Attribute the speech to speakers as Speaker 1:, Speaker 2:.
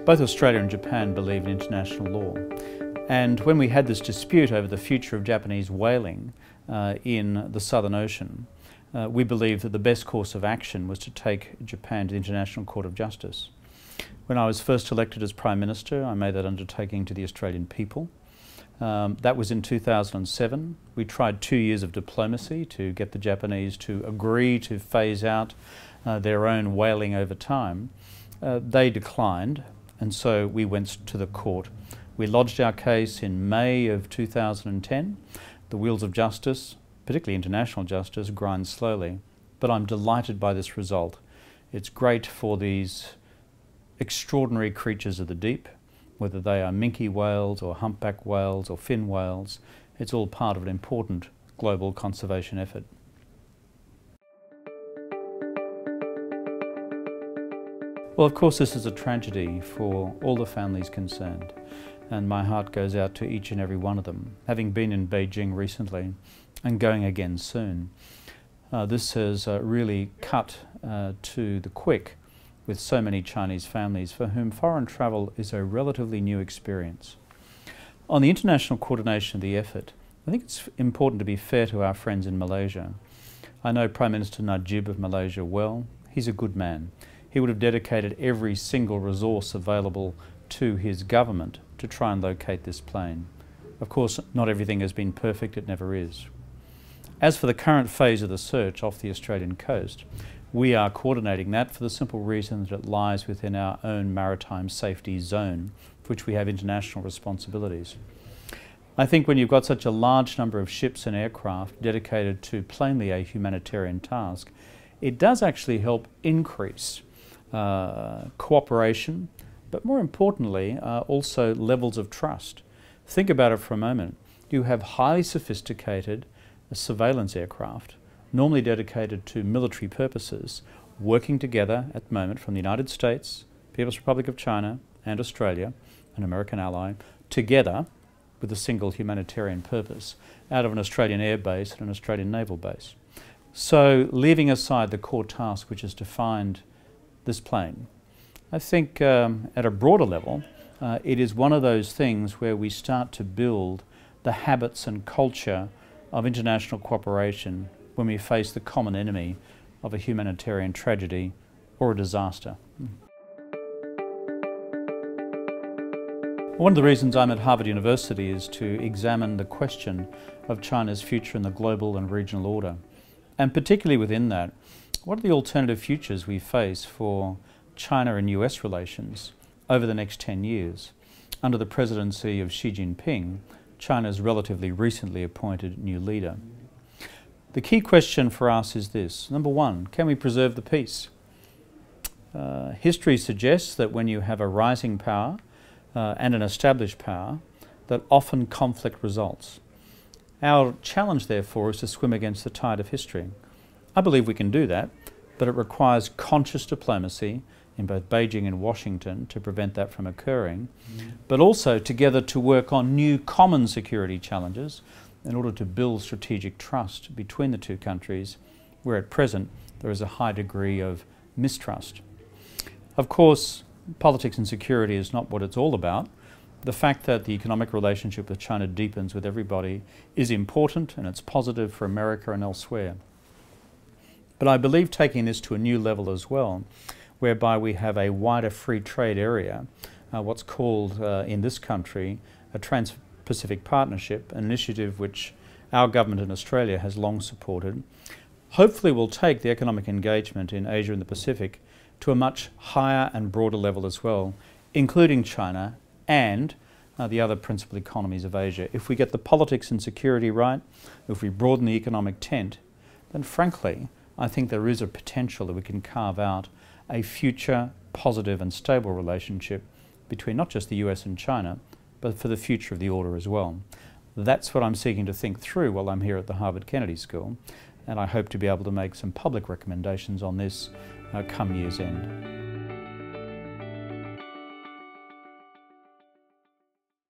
Speaker 1: Both Australia and Japan believe in international law. And when we had this dispute over the future of Japanese whaling in the Southern Ocean, we believed that the best course of action was to take Japan to the International Court of Justice. When I was first elected as Prime Minister, I made that undertaking to the Australian people. That was in 2007. We tried 2 years of diplomacy to get the Japanese to agree to phase out their own whaling over time. They declined, and so we went to the court. We lodged our case in May of 2010. The wheels of justice, particularly international justice, grind slowly, but I'm delighted by this result. It's great for these extraordinary creatures of the deep, whether they are minke whales or humpback whales or fin whales. It's all part of an important global conservation effort. Well, of course, this is a tragedy for all the families concerned, and my heart goes out to each and every one of them. Having been in Beijing recently and going again soon, this has really cut to the quick with so many Chinese families for whom foreign travel is a relatively new experience. On the international coordination of the effort, I think it's important to be fair to our friends in Malaysia. I know Prime Minister Najib of Malaysia well. He's a good man. He would have dedicated every single resource available to his government to try and locate this plane. Of course, not everything has been perfect, it never is. As for the current phase of the search off the Australian coast, we are coordinating that for the simple reason that it lies within our own maritime safety zone, for which we have international responsibilities. I think when you've got such a large number of ships and aircraft dedicated to plainly a humanitarian task, it does actually help increase cooperation, but more importantly, also levels of trust. Think about it for a moment. You have highly sophisticated surveillance aircraft, normally dedicated to military purposes, working together at the moment from the United States, People's Republic of China, and Australia, an American ally, together with a single humanitarian purpose out of an Australian air base and an Australian naval base. So, leaving aside the core task which is to find this plane, I think at a broader level, it is one of those things where we start to build the habits and culture of international cooperation when we face the common enemy of a humanitarian tragedy or a disaster. One of the reasons I'm at Harvard University is to examine the question of China's future in the global and regional order. And particularly within that, what are the alternative futures we face for China and US relations over the next 10 years? Under the presidency of Xi Jinping, China's relatively recently appointed new leader. The key question for us is this. Number one, can we preserve the peace? History suggests that when you have a rising power and an established power, that often conflict results. Our challenge, therefore, is to swim against the tide of history. I believe we can do that, but it requires conscious diplomacy in both Beijing and Washington to prevent that from occurring, but also together to work on new common security challenges in order to build strategic trust between the two countries, where at present there is a high degree of mistrust. Of course, politics and security is not what it's all about. The fact that the economic relationship with China deepens with everybody is important, and it's positive for America and elsewhere. But I believe taking this to a new level as well, whereby we have a wider free trade area, what's called in this country a Trans-Pacific Partnership, an initiative which our government in Australia has long supported, hopefully will take the economic engagement in Asia and the Pacific to a much higher and broader level as well, including China and the other principal economies of Asia. If we get the politics and security right, if we broaden the economic tent, then frankly, I think there is a potential that we can carve out a future positive and stable relationship between not just the US and China, but for the future of the order as well. That's what I'm seeking to think through while I'm here at the Harvard Kennedy School, and I hope to be able to make some public recommendations on this come year's end.